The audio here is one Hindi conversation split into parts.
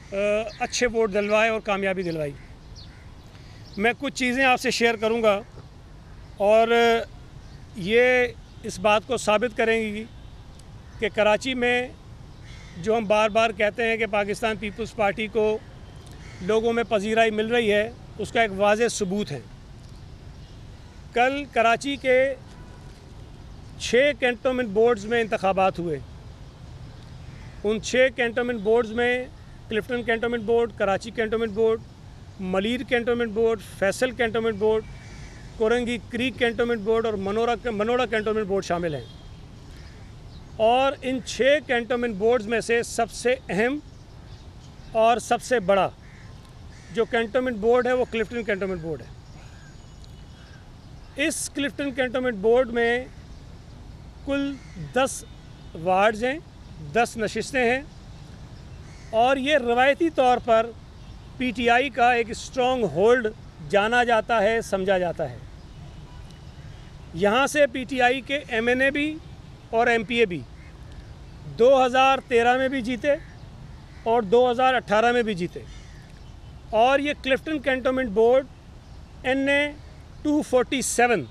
अच्छे वोट दिलवाए और कामयाबी दिलवाई। मैं कुछ चीज़ें आपसे शेयर करूंगा और ये इस बात को साबित करेंगी कि कराची में जो हम बार बार कहते हैं कि पाकिस्तान पीपल्स पार्टी को लोगों में पजीराई मिल रही है, उसका एक वाज़ेह सबूत है। कल कराची के 6 कैंटोनमेंट बोर्ड्स में इंतखाबात हुए। उन 6 कैंटोनमेंट बोर्ड्स में Clifton cantonment board, Karachi cantonment board, Malir cantonment board, Faisal cantonment board, Korangi creek cantonment board और मनोरा कैंटोनमेंट बोर्ड शामिल हैं। और इन 6 कैंटोनमेंट बोर्ड्स में से सबसे अहम और सबसे बड़ा जो कैंटोनमेंट बोर्ड है वो क्लिफ्टन कैंटोनमेंट बोर्ड है। इस क्लिफ्टन कैंटोनमेंट बोर्ड में कुल 10 वार्ड्स हैं, 10 नशिस्तें हैं और ये रवायती तौर पर पीटीआई का एक स्ट्रॉन्ग होल्ड जाना जाता है, समझा जाता है। यहाँ से पीटीआई के एमएनए भी और एमपीए भी 2013 में भी जीते और 2018 में भी जीते। और ये क्लिफ्टन कैंटोनमेंट बोर्ड NA 247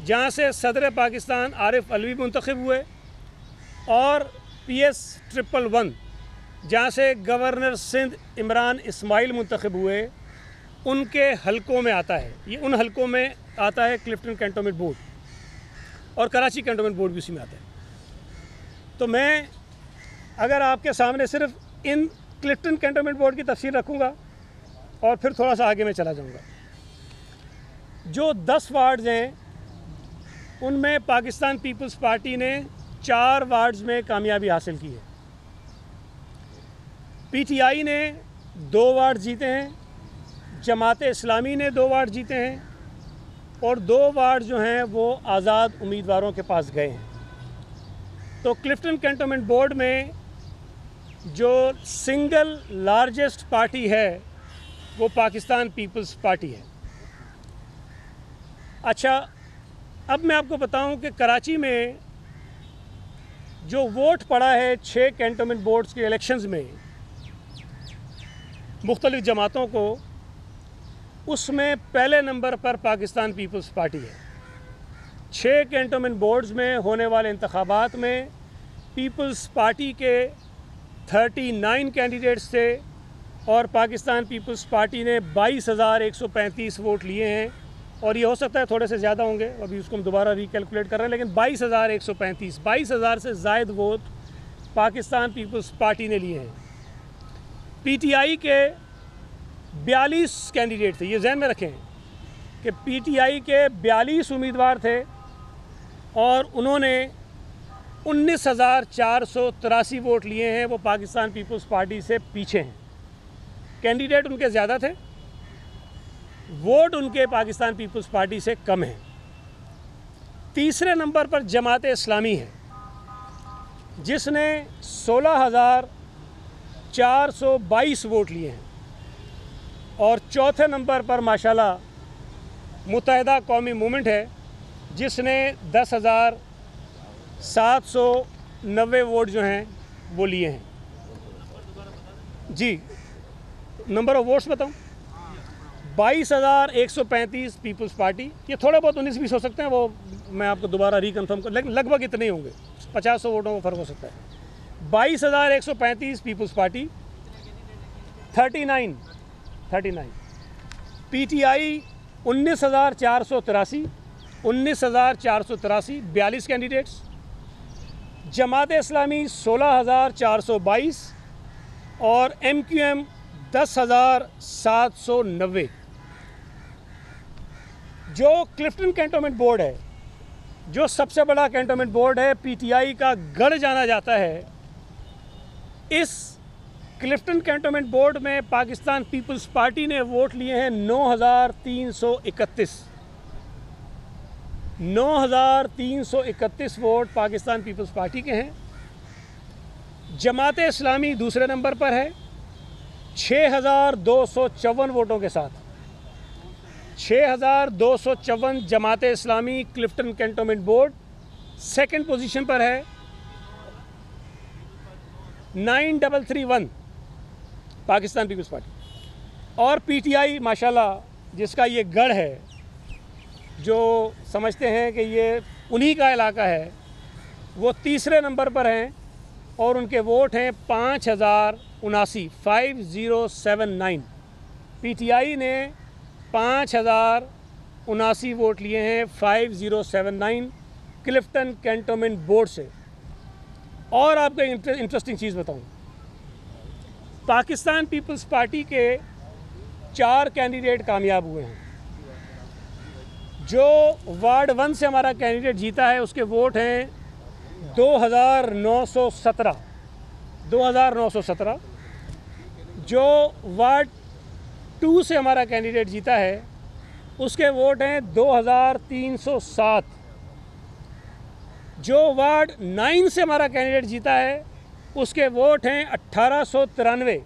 जहाँ से सदर पाकिस्तान आरिफ अलवी मुंतखब हुए और PS 111 जहाँ से गवर्नर सिंध इमरान इस्माइल मुंतखब हुए, उनके हलकों में आता है। ये उन हलकों में आता है क्लिफ्टन कैंटोनमेंट बोर्ड और कराची कैंटोनमेंट बोर्ड भी उसी में आता है। तो मैं अगर आपके सामने सिर्फ इन क्लिफ्टन कैंटोनमेंट बोर्ड की तफसील रखूँगा और फिर थोड़ा सा आगे मैं चला जाऊँगा। जो 10 वार्ड्स हैं उनमें पाकिस्तान पीपल्स पार्टी ने 4 वार्ड्स में कामयाबी हासिल की है। पीटीआई ने 2 वार्ड जीते हैं, जमाते इस्लामी ने 2 वार्ड जीते हैं और 2 वार्ड जो हैं वो आज़ाद उम्मीदवारों के पास गए हैं। तो क्लिफ्टन कैंटोनमेंट बोर्ड में जो सिंगल लार्जेस्ट पार्टी है वो पाकिस्तान पीपल्स पार्टी है। अच्छा, अब मैं आपको बताऊं कि कराची में जो वोट पड़ा है 6 कैंटोनमेंट बोर्ड्स के इलेक्शंस में मुख्तलिफ जमातों को, उसमें पहले नंबर पर पाकिस्तान पीपल्स पार्टी है। 6 कैंटोनमेंट बोर्ड्स में होने वाले इंतखाबात में पीपल्स पार्टी के 39 कैंडिडेट्स थे और पाकिस्तान पीपल्स पार्टी ने 22,135 वोट लिए हैं। और ये हो सकता है थोड़े से ज़्यादा होंगे, अभी उसको हम दोबारा रिकैलकुलेट कर रहे हैं, लेकिन 22,135, 22,000 से ज़ायद वोट पाकिस्तान पीपल्स पार्टी ने लिए हैं। पीटीआई के 42 कैंडिडेट थे, ये जहन में रखें कि पीटीआई के 42 उम्मीदवार थे और उन्होंने 19,483 वोट लिए हैं। वो पाकिस्तान पीपल्स पार्टी से पीछे हैं। कैंडिडेट उनके ज़्यादा थे, वोट उनके पाकिस्तान पीपल्स पार्टी से कम हैं। तीसरे नंबर पर जमाते इस्लामी है जिसने 16,422 वोट लिए हैं और चौथे नंबर पर माशाल्लाह मुत्तहिदा कौमी मूवमेंट है जिसने 10,790 वोट जो हैं वो लिए हैं। जी, नंबर ऑफ वोट्स बताऊं, 22,135 पीपल्स पार्टी। ये थोड़े बहुत 19-20 हो सकते हैं, वो मैं आपको दोबारा रिकन्फर्म कर, लेकिन लगभग इतने ही होंगे, 50 वोटों का फ़र्क हो सकता है। 22,135 peoples party, 39 PTI 19,483 42 candidates, Jamaat Islami 16,422 और MQM 10,790। जो क्लिफ्टन कैंटोनमेंट बोर्ड है, जो सबसे बड़ा कैंटोनमेंट बोर्ड है, पीटीआई का गढ़ जाना जाता है, इस क्लिफ्टन कैंटोनमेंट बोर्ड में पाकिस्तान पीपल्स पार्टी ने वोट लिए हैं 9,331। 9,331 वोट पाकिस्तान पीपल्स पार्टी के हैं। जमात इस्लामी दूसरे नंबर पर है 6,254 वोटों के साथ। 6,254 Jamaat Islami Clifton cantonment board second position पर है। 9,331 पाकिस्तान पीपल्स पार्टी। और पीटीआई माशाल्लाह जिसका ये गढ़ है, जो समझते हैं कि ये उन्हीं का इलाका है, वो तीसरे नंबर पर हैं और उनके वोट हैं 5079। पीटीआई ने 5079 वोट लिए हैं 5079 क्लिफ्टन कैंटोनमेंट बोर्ड से। और आपको एक इंटरेस्टिंग चीज़ बताऊं, पाकिस्तान पीपल्स पार्टी के 4 कैंडिडेट कामयाब हुए हैं। जो वार्ड 1 से हमारा कैंडिडेट जीता है उसके वोट हैं 2917। जो वार्ड 2 से हमारा कैंडिडेट जीता है उसके वोट हैं 2307। जो वार्ड 9 से हमारा कैंडिडेट जीता है उसके वोट हैं 1893।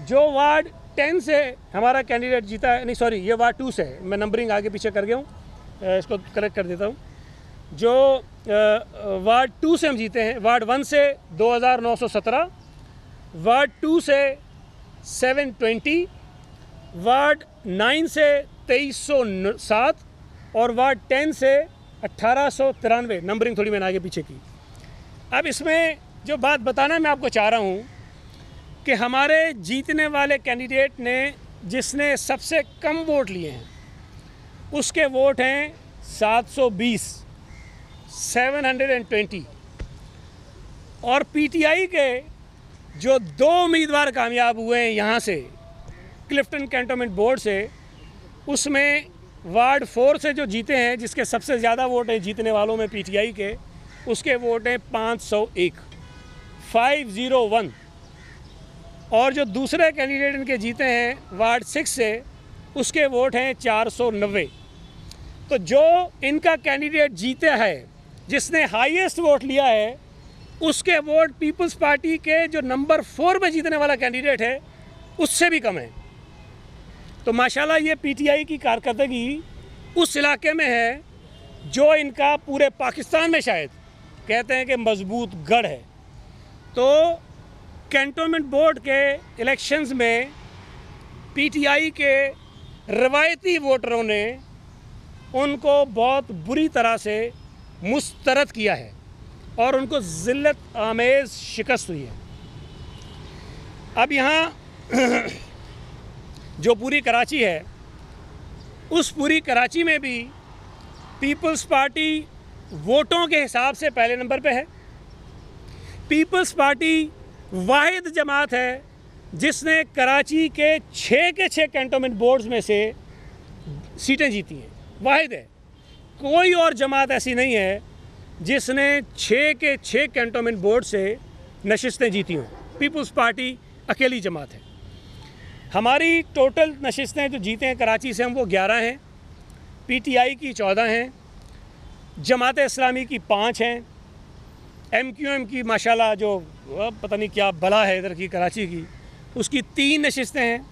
जो वार्ड 10 से हमारा कैंडिडेट जीता है, नहीं सॉरी, ये वार्ड 2 से है, मैं नंबरिंग आगे पीछे कर गया हूँ, इसको करेक्ट कर देता हूँ। जो वार्ड 2 से हम जीते हैं, वार्ड 1 से 2917, वार्ड 2 से 720, वार्ड 9 से 2307 और वार्ड 10 से 1893। नंबरिंग थोड़ी मैंने आगे पीछे की। अब इसमें जो बात बताना मैं आपको चाह रहा हूँ कि हमारे जीतने वाले कैंडिडेट ने जिसने सबसे कम वोट लिए हैं उसके वोट हैं 720। और पीटीआई के जो 2 उम्मीदवार कामयाब हुए हैं यहाँ से क्लिफ्टन कैंटोनमेंट बोर्ड से, उसमें वार्ड 4 से जो जीते हैं, जिसके सबसे ज़्यादा वोट हैं जीतने वालों में पीटीआई के, उसके वोट हैं 501। और जो दूसरे कैंडिडेट इनके जीते हैं वार्ड 6 से, उसके वोट हैं 490। तो जो इनका कैंडिडेट जीता है, जिसने हाईएस्ट वोट लिया है, उसके वोट पीपल्स पार्टी के जो नंबर 4 में जीतने वाला कैंडिडेट है उससे भी कम है। तो माशाल्लाह ये पीटीआई की कारकर्दगी उस इलाके में है जो इनका पूरे पाकिस्तान में शायद कहते हैं कि मजबूत गढ़ है। तो कैंटोनमेंट बोर्ड के इलेक्शंस में पीटीआई के रवायती वोटरों ने उनको बहुत बुरी तरह से मुस्तरद किया है और उनको ज़िल्लत आमेज़ शिकस्त हुई है। अब यहाँ जो पूरी कराची है, उस पूरी कराची में भी पीपल्स पार्टी वोटों के हिसाब से पहले नंबर पे है। पीपल्स पार्टी वाहिद जमात है जिसने कराची के 6 कैंटोनमेंट बोर्ड्स में से सीटें जीती हैं। वाहिद है, कोई और जमात ऐसी नहीं है जिसने 6 कैंटोनमेंट बोर्ड से नशिस्तें जीती हों। पीपल्स पार्टी अकेली जमात है। हमारी टोटल नशिस्तें जो जीते हैं कराची से हम वो 11 हैं, पीटीआई की 14 हैं, जमात इस्लामी की 5 हैं, एमक्यूएम की माशाल्लाह जो पता नहीं क्या बला है इधर की कराची की, उसकी 3 नशिस्तें हैं,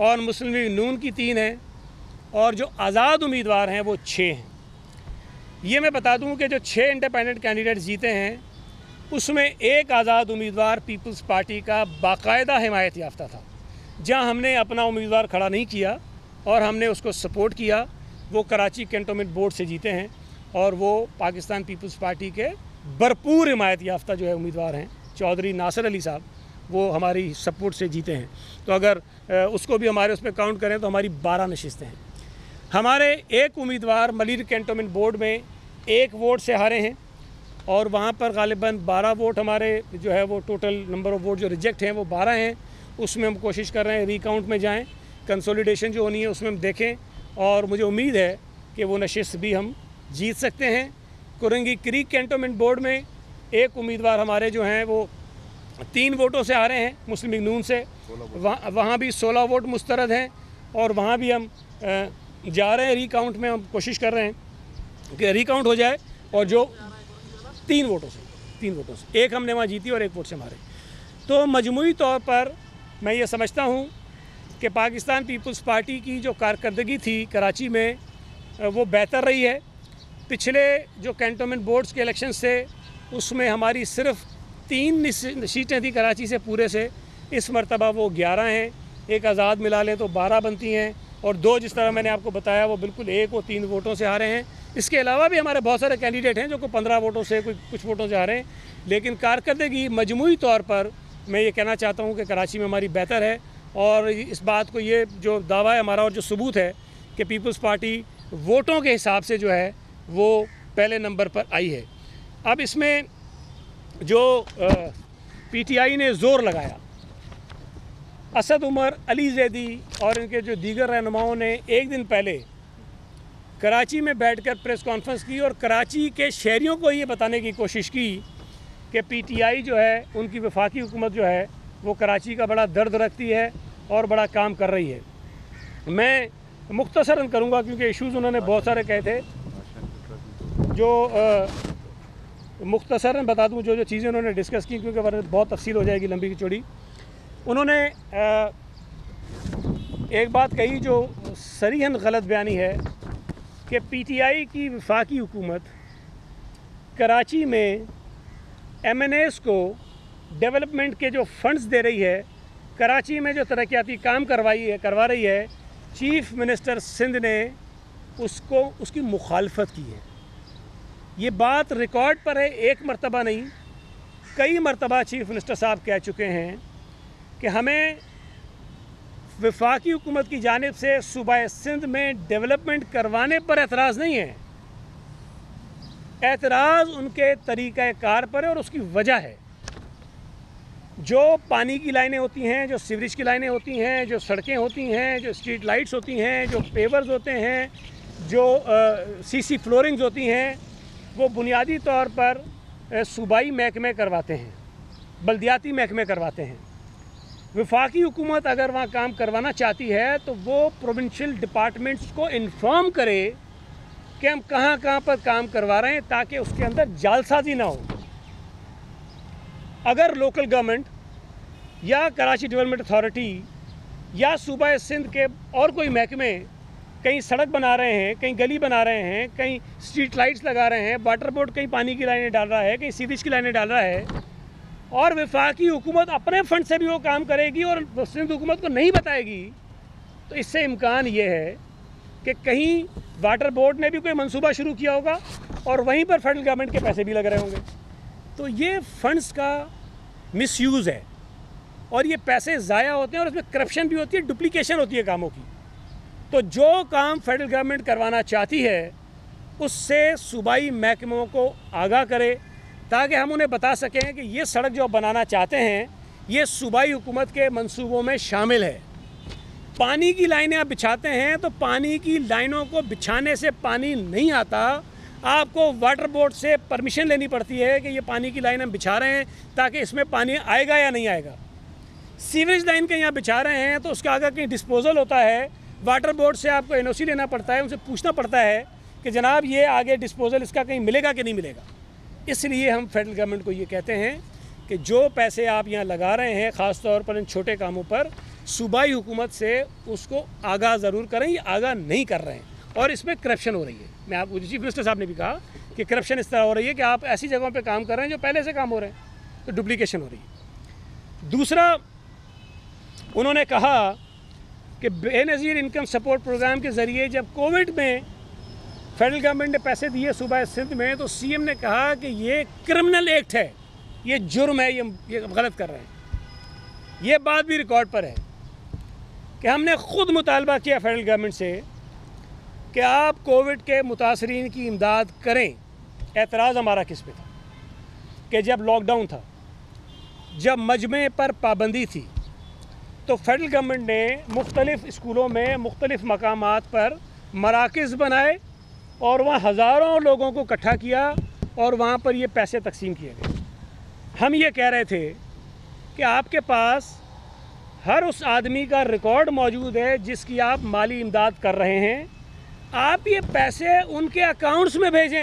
और मुस्लिम लीग नून की 3 हैं, और जो आज़ाद उम्मीदवार हैं वो 6 हैं। ये मैं बता दूं कि जो 6 इंडिपेंडेंट कैंडिडेट जीते हैं उसमें एक आज़ाद उम्मीदवार पीपल्स पार्टी का बाकायदा हिमायत याफ्ता था, जहां हमने अपना उम्मीदवार खड़ा नहीं किया और हमने उसको सपोर्ट किया। वो कराची कैंटोनमेंट बोर्ड से जीते हैं और वो पाकिस्तान पीपल्स पार्टी के भरपूर हिमायत याफ्ता जो है उम्मीदवार हैं, चौधरी नासिर अली साहब, वो हमारी सपोर्ट से जीते हैं। तो अगर उसको भी हमारे उस पर काउंट करें तो हमारी 12 नशिस्तें हैं। हमारे एक उम्मीदवार मलिर कैंटोनमेंट बोर्ड में 1 वोट से हारे हैं और वहाँ पर गालिबन 12 वोट हमारे जो है वो टोटल नंबर ऑफ़ वोट जो रिजेक्ट हैं वो 12 हैं। उसमें हम कोशिश कर रहे हैं रिकाउंट में जाएं, कंसोलिडेशन जो होनी है उसमें हम देखें, और मुझे उम्मीद है कि वो नशिस्त भी हम जीत सकते हैं। कुरंगी क्रीक कैंटोनमेंट बोर्ड में एक उम्मीदवार हमारे जो हैं वो 3 वोटों से हारे हैं मुस्लिम लीग नून से, वहाँ भी 16 वोट मुस्तरद हैं और वहाँ भी हम जा रहे हैं रिकाउंट में। हम कोशिश कर रहे हैं कि रिकाउंट हो जाए और जो 3 वोटों से एक हमने वहाँ जीती और 1 वोट से हमारे। तो मजमूई तौर पर मैं ये समझता हूँ कि पाकिस्तान पीपल्स पार्टी की जो कारकर्दगी थी कराची में वो बेहतर रही है। पिछले जो कैंटोनमेंट बोर्ड्स के इलेक्शन से उसमें हमारी सिर्फ 3 सीटें थी कराची से पूरे से, इस मरतबा वो 11 हैं, एक आज़ाद मिला लें तो 12 बनती हैं, और 2 जिस तरह मैंने आपको बताया वो बिल्कुल 1 और 3 वोटों से हारे हैं। इसके अलावा भी हमारे बहुत सारे कैंडिडेट हैं जो कोई 15 वोटों से, कोई कुछ वोटों से हारे हैं, लेकिन कारकर्दगी मजमूई तौर पर मैं ये कहना चाहता हूँ कि कराची में हमारी बेहतर है। और इस बात को, ये जो दावा है हमारा और जो सबूत है कि पीपल्स पार्टी वोटों के हिसाब से जो है वो पहले नंबर पर आई है। अब इसमें जो पीटीआई ने ज़ोर लगाया, असद उमर, अली जैदी और इनके जो दीगर रहनुमाओं ने एक दिन पहले कराची में बैठकर प्रेस कॉन्फ्रेंस की और कराची के शहरियों को ये बताने की कोशिश की कि पीटीआई जो है, उनकी वफाकी हुकूमत जो है वो कराची का बड़ा दर्द रखती है और बड़ा काम कर रही है। मैं मुख्तसरन करूँगा क्योंकि इश्यूज़ उन्होंने बहुत सारे कहे थे, जो मुख्तसरन बता दूँ जो चीज़ें उन्होंने डिस्कस की, क्योंकि वरना बहुत तफसील हो जाएगी लंबी की चौड़ी। उन्होंने एक बात कही जो सरीहन गलत बयानी है कि पीटीआई की वफाकी हुकूमत कराची में एमएनएस को डेवलपमेंट के जो फंड्स दे रही है, कराची में जो तरक्याती काम करवा रही है, चीफ़ मिनिस्टर सिंध ने उसकी मुखालफत की है। ये बात रिकॉर्ड पर है, एक मरतबा नहीं कई मरतबा चीफ़ मिनिस्टर साहब कह चुके हैं कि हमें वफाकी हुकूमत की जानिब से सूबा सिंध में डेवलपमेंट करवाने पर एतराज़ नहीं है, एतराज़ उनके तरीक़ाकार पर है। और उसकी वजह है जो पानी की लाइनें होती हैं, जो सीवरेज की लाइनें होती हैं, जो सड़कें होती हैं, जो स्ट्रीट लाइट्स होती हैं, जो पेवर्स होते हैं, जो सीसी फ्लोरिंग्स होती हैं, वो बुनियादी तौर पर सूबाई महकमे करवाते हैं, बल्दियाती महकमे करवाते हैं। वफाकी हुकूमत अगर वहाँ काम करवाना चाहती है तो वो प्रोविंशियल डिपार्टमेंट्स को इन्फॉर्म करे कि हम कहाँ पर काम करवा रहे हैं, ताकि उसके अंदर जालसाजी ना हो। अगर लोकल गवर्नमेंट या कराची डेवलपमेंट अथॉरिटी या सूबा सिंध के और कोई महकमे कहीं सड़क बना रहे हैं, कहीं गली बना रहे हैं, कहीं स्ट्रीट लाइट्स लगा रहे हैं, वाटर बोर्ड कहीं पानी की लाइनें डाल रहा है, कहीं सीवरेज की लाइनें डाल रहा है, और वफाकी हुकूमत अपने फंड से भी वो काम करेगी और सिंध हुकूमत को नहीं बताएगी, तो इससे इम्कान ये है कि कहीं वाटर बोर्ड ने भी कोई मंसूबा शुरू किया होगा और वहीं पर फेडरल गवर्नमेंट के पैसे भी लग रहे होंगे। तो ये फंड्स का मिसयूज़ है और ये पैसे ज़ाया होते हैं और इसमें करप्शन भी होती है, डुप्लीकेशन होती है कामों की। तो जो काम फेडरल गवर्नमेंट करवाना चाहती है उससे सूबाई महकमों को आगाह करे, ताकि हम उन्हें बता सकें कि ये सड़क जो बनाना चाहते हैं ये सूबाई हुकूमत के मंसूबों में शामिल है। पानी की लाइनें आप बिछाते हैं तो पानी की लाइनों को बिछाने से पानी नहीं आता, आपको वाटर बोर्ड से परमिशन लेनी पड़ती है कि ये पानी की लाइन हम बिछा रहे हैं ताकि इसमें पानी आएगा या नहीं आएगा। सीवरेज लाइन कहीं आप बिछा रहे हैं तो उसका अगर कहीं डिस्पोजल होता है, वाटर बोर्ड से आपको एनओसी लेना पड़ता है, उनसे पूछना पड़ता है कि जनाब ये आगे डिस्पोजल इसका कहीं मिलेगा कि नहीं मिलेगा। इसलिए हम फेडरल गवर्नमेंट को ये कहते हैं कि जो पैसे आप यहाँ लगा रहे हैं ख़ास तौर पर इन छोटे कामों पर, सूबाई हुकूमत से उसको आगाह ज़रूर करें, ये आगाह नहीं कर रहे हैं और इसमें करप्शन हो रही है। मैं आपको, चीफ मिनिस्टर साहब ने भी कहा कि करप्शन इस तरह हो रही है कि आप ऐसी जगहों पे काम कर रहे हैं जो पहले से काम हो रहे हैं, तो डुप्लीकेशन हो रही है। दूसरा, उन्होंने कहा कि बेनज़ीर इनकम सपोर्ट प्रोग्राम के ज़रिए जब कोविड में फेडरल गवर्नमेंट ने पैसे दिए सूबा सिंध में, तो सीएम ने कहा कि ये क्रिमिनल एक्ट है, ये जुर्म है, ये गलत कर रहे हैं। ये बात भी रिकॉर्ड पर है कि हमने ख़ुद मुतालबा किया फेडरल गवर्नमेंट से कि आप कोविड के मुतासरीन की इमदाद करें। एतराज़ हमारा किस पे था कि जब लॉकडाउन था, जब मजमे पर पाबंदी थी, तो फेडरल गवर्नमेंट ने मुख्तलिफ़ स्कूलों में मुख्तलिफ़ मकामात पर मराकज़ बनाए और वहाँ हज़ारों लोगों को इकट्ठा किया और वहाँ पर ये पैसे तकसीम किए गए। हम ये कह रहे थे कि आपके पास हर उस आदमी का रिकॉर्ड मौजूद है जिसकी आप माली इमदाद कर रहे हैं, आप ये पैसे उनके अकाउंट्स में भेजें।